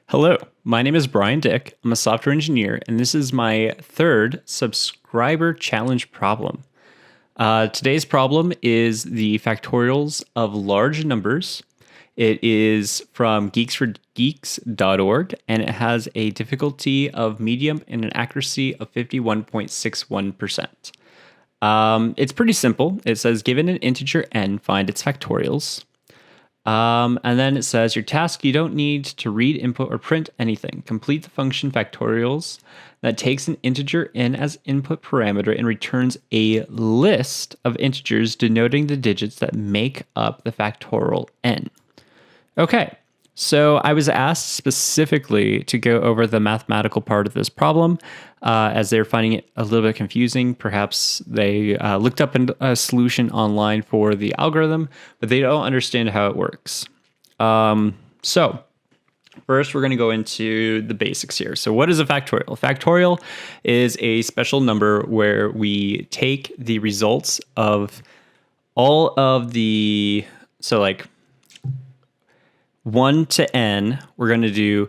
Hello, my name is Brian Dick. I'm a software engineer, and this is my third subscriber challenge problem. Today's problem is the factorials of large numbers. It is from geeksforgeeks.org, and it has a difficulty of medium and an accuracy of 51.61%. It's pretty simple. It says, given an integer n, find its factorials. And then it says your task, you don't need to read, input, or print anything. Complete the function factorials that takes an integer n as input parameter and returns a list of integers denoting the digits that make up the factorial n. Okay, so I was asked specifically to go over the mathematical part of this problem as they're finding it a little bit confusing. Perhaps they looked up a solution online for the algorithm, but they don't understand how it works. So first, we're going to go into the basics here. So what is a factorial? A factorial is a special number where we take the results of all of the, so like 1 to n, we're going to do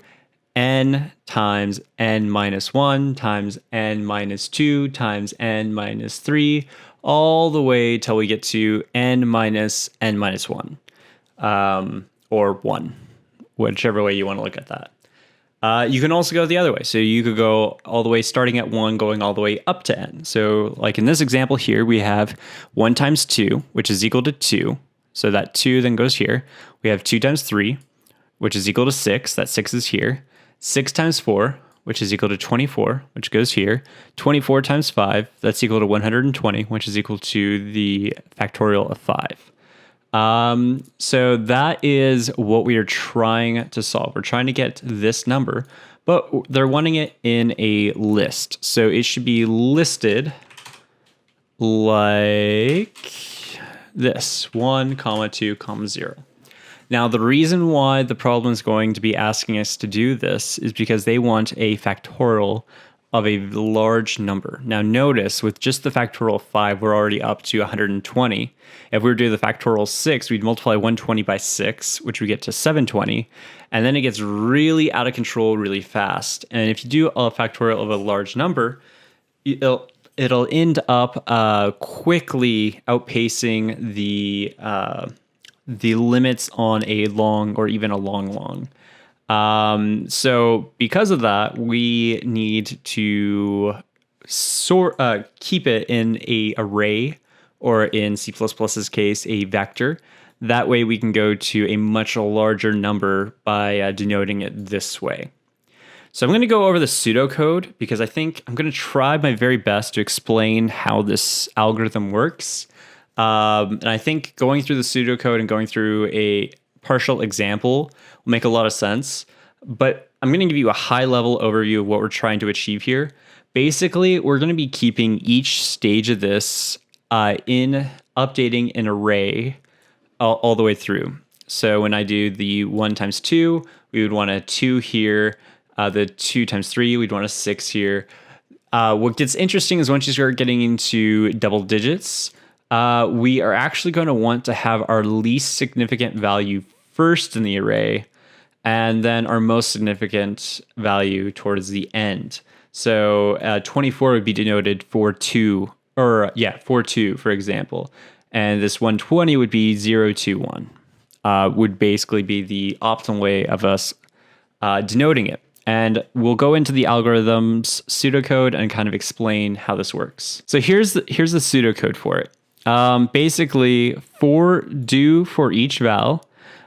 n times n minus 1 times n minus 2 times n minus 3, all the way till we get to n minus 1, or 1, whichever way you want to look at that. You can also go the other way. So you could go all the way starting at 1, going all the way up to n. So like in this example here, we have 1 times 2, which is equal to 2. So that 2 then goes here. We have 2 times 3, which is equal to 6. That 6 is here. 6 times 4, which is equal to 24, which goes here. 24 times 5, that's equal to 120, which is equal to the factorial of 5. So that is what we are trying to solve. We're trying to get this number, but they're wanting it in a list. So it should be listed like this: 1, 2, 0. Now, the reason why the problem is going to be asking us to do this is because they want a factorial of a large number. Now, notice with just the factorial of 5, we're already up to 120. If we were to do the factorial 6, we'd multiply 120 by 6, which we get to 720. And then it gets really out of control really fast. And if you do a factorial of a large number, it'll end up quickly outpacing the limits on a long or even a long. So because of that, we need to keep it in a array, or in C++'s case, a vector. That way we can go to a much larger number by denoting it this way. So I'm going to go over the pseudocode because I think I'm going to try my very best to explain how this algorithm works. And I think going through the pseudocode and going through a partial example will make a lot of sense. But I'm going to give you a high-level overview of what we're trying to achieve here. Basically, we're going to be keeping each stage of this in updating an array all the way through. So when I do the 1 times 2, we would want a 2 here. The 2 times 3, we'd want a 6 here. What gets interesting is once you start getting into double digits, we are actually going to want to have our least significant value first in the array, and then our most significant value towards the end. So 24 would be denoted 4-2, for example. And this 120 would be 0, 2, 1, would basically be the optimal way of us denoting it. And we'll go into the algorithm's pseudocode and kind of explain how this works. So here's the pseudocode for it. Basically, for each val,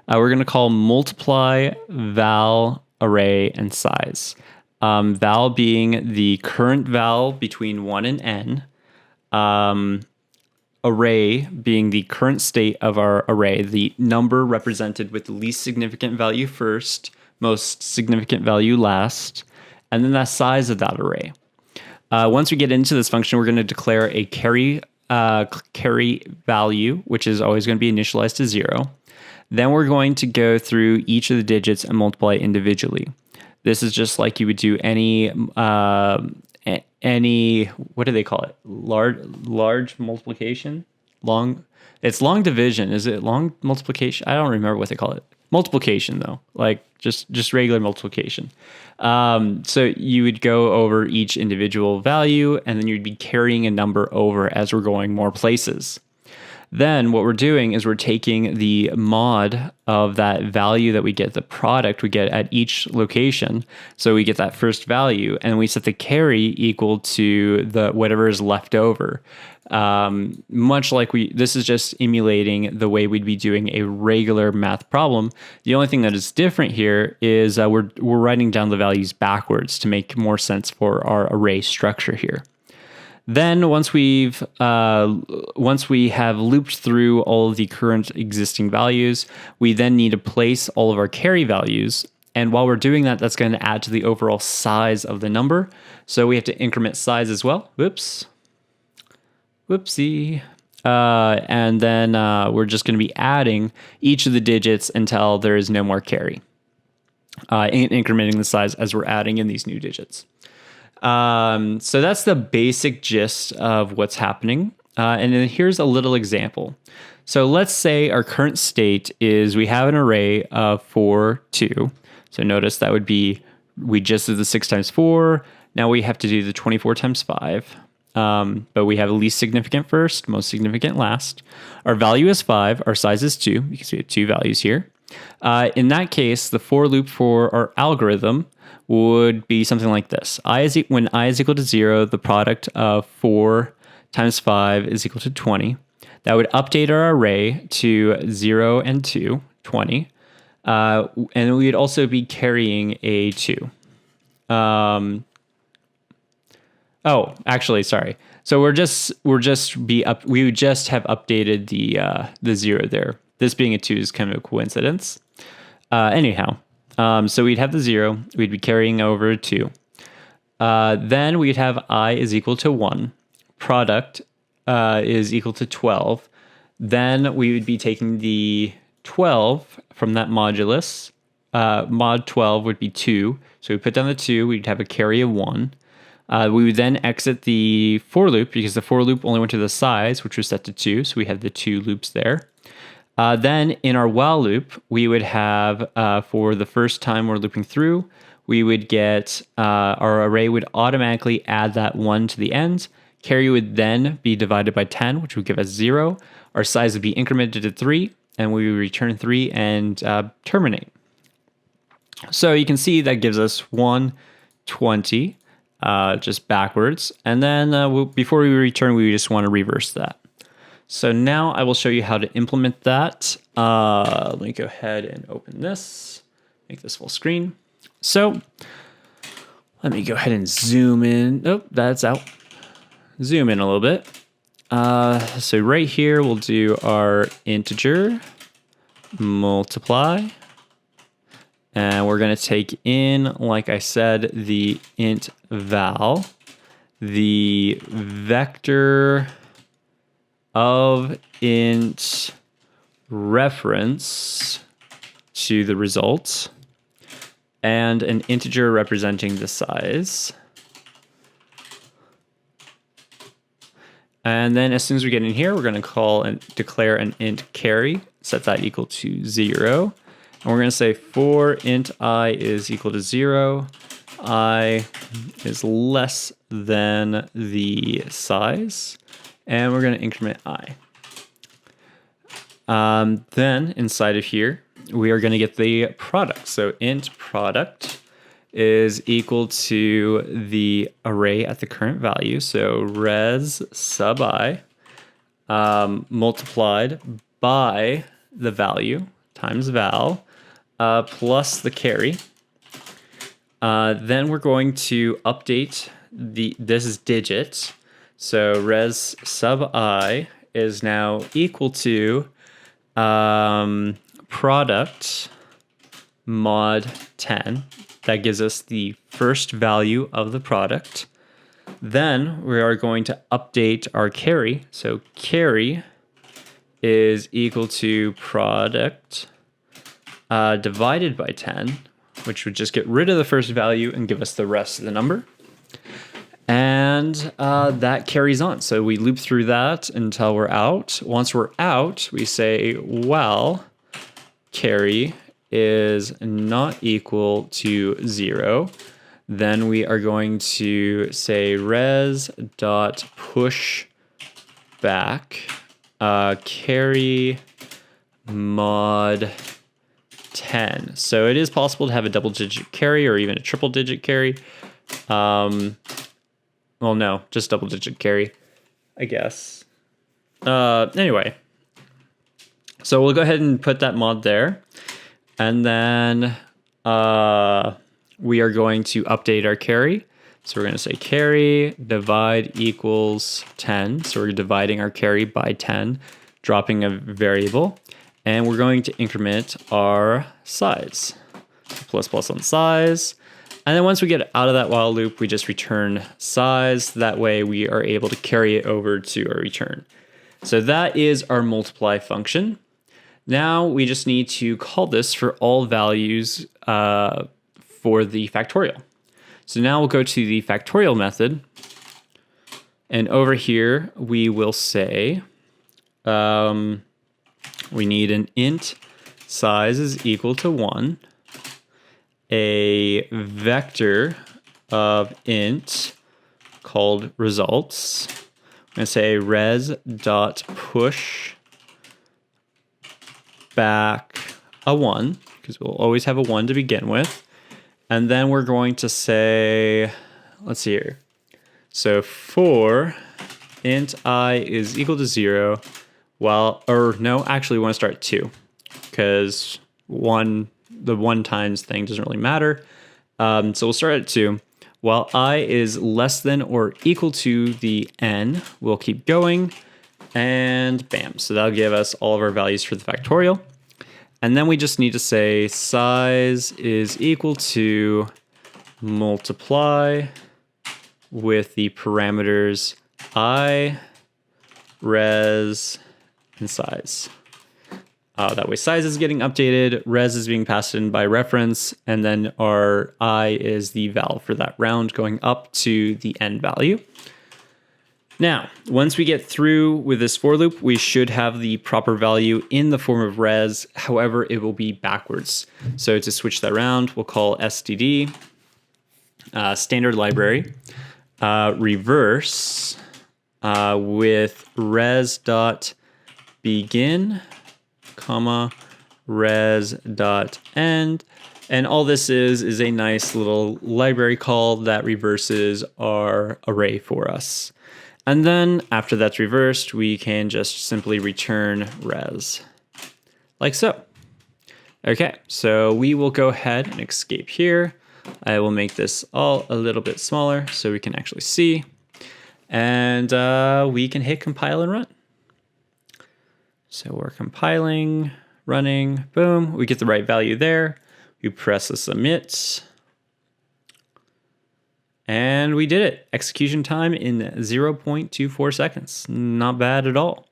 we're going to call multiply val array and size. Val being the current val between 1 and n. Array being the current state of our array, the number represented with the least significant value first, most significant value last, and then the size of that array. Once we get into this function, we're going to declare a carry value, which is always going to be initialized to 0. Then we're going to go through each of the digits and multiply individually. This is just like you would do any what do they call it? Large multiplication? It's long division. Is it long multiplication? I don't remember what they call it. multiplication though, like just regular multiplication. So you would go over each individual value, and then you'd be carrying a number over as we're going more places. Then what we're doing is we're taking the mod of that value that we get, the product we get at each location. So we get that first value, and we set the carry equal to the whatever is left over. Much like this is just emulating the way we'd be doing a regular math problem. The only thing that is different here is we're writing down the values backwards to make more sense for our array structure here. Then once we have looped through all of the current existing values, we then need to place all of our carry values. And while we're doing that, that's going to add to the overall size of the number. So we have to increment size as well. Whoopsie. And then we're just going to be adding each of the digits until there is no more carry. Incrementing the size as we're adding in these new digits. So that's the basic gist of what's happening. And then here's a little example. So let's say our current state is we have an array of 4, 2. So notice that would be, we just did the 6 times 4. Now we have to do the 24 times 5. But we have least significant first, most significant last. Our value is 5. Our size is 2 because we have 2 values here. In that case, the for loop for our algorithm would be something like this. When I is equal to 0, the product of 4 times 5 is equal to 20. That would update our array to 0 and 2, 20. And we would also be carrying a 2. Oh, actually, sorry. So we would just have updated the 0 there. This being a 2 is kind of a coincidence. Anyhow, so we'd have the 0, we'd be carrying over a 2. Then we'd have I is equal to 1. Product is equal to 12. Then we would be taking the 12 from that modulus. Mod 12 would be 2. So we put down the 2, we'd have a carry of 1. We would then exit the for loop because the for loop only went to the size, which was set to 2. So we had the 2 loops there. Then in our while loop, we would have, for the first time we're looping through, we would get, our array would automatically add that 1 to the end. Carry would then be divided by 10, which would give us 0. Our size would be incremented to 3, and we would return 3 and terminate. So you can see that gives us 120, just backwards. And then before we return, we just want to reverse that. So now I will show you how to implement that. Let me go ahead and open this, make this full screen. So let me go ahead and zoom in. Oh, that's out. Zoom in a little bit. So right here, we'll do our integer multiply. And we're going to take in, like I said, the int val, the vector of int reference to the results, and an integer representing the size. And then as soon as we get in here, we're going to call and declare an int carry, set that equal to 0. And we're going to say for int I is equal to 0, I is less than the size, and we're going to increment I. Then inside of here, we are going to get the product. So int product is equal to the array at the current value. So res sub I multiplied by the value times val plus the carry. Then we're going to update this is digit. So res sub I is now equal to product mod 10. That gives us the first value of the product. Then we are going to update our carry. So carry is equal to product divided by 10, which would just get rid of the first value and give us the rest of the number. And that carries on. So we loop through that until we're out. Once we're out, we say, well, carry is not equal to 0, then we are going to say res dot push back carry mod 10. So it is possible to have a double-digit carry or even a triple-digit carry. Well, no, just double-digit carry, I guess. Anyway, so we'll go ahead and put that mod there. And then we are going to update our carry. So we're going to say carry divide equals 10. So we're dividing our carry by 10, dropping a variable. And we're going to increment our size. Plus plus on size. And then once we get out of that while loop, we just return size. That way we are able to carry it over to our return. So that is our multiply function. Now we just need to call this for all values for the factorial. So now we'll go to the factorial method. And over here, we will say we need an int size is equal to 1, a vector of int called results. I'm going to say res.push back a 1, because we'll always have a 1 to begin with. And then we're going to say, let's see here. So for int I is equal to 0, actually we want to start at 2, because the 1 times thing doesn't really matter. So we'll start at 2. While I is less than or equal to the n, we'll keep going, and bam. So that'll give us all of our values for the factorial. And then we just need to say size is equal to multiply with the parameters I, res, and size. That way size is getting updated, res is being passed in by reference, and then our I is the val for that round going up to the end value. Now, once we get through with this for loop, we should have the proper value in the form of res. However, it will be backwards. So to switch that around, we'll call std standard library reverse with res.begin, comma, res.end. And all this is a nice little library call that reverses our array for us. And then after that's reversed, we can just simply return res, like so. Okay, so we will go ahead and escape here. I will make this all a little bit smaller so we can actually see. And we can hit compile and run. So we're compiling, running, boom. We get the right value there. We press the submit. And we did it. Execution time in 0.24 seconds. Not bad at all.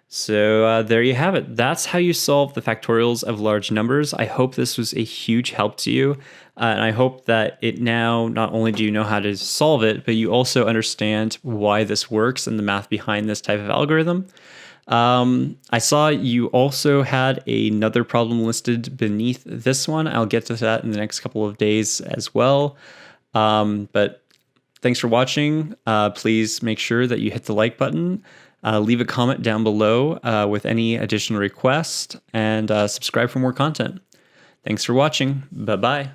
So there you have it. That's how you solve the factorials of large numbers. I hope this was a huge help to you. And I hope that it now, not only do you know how to solve it, but you also understand why this works and the math behind this type of algorithm. I saw you also had another problem listed beneath this one. I'll get to that in the next couple of days as well. But thanks for watching. Please make sure that you hit the like button, leave a comment down below with any additional requests, and subscribe for more content. Thanks for watching. Bye-bye.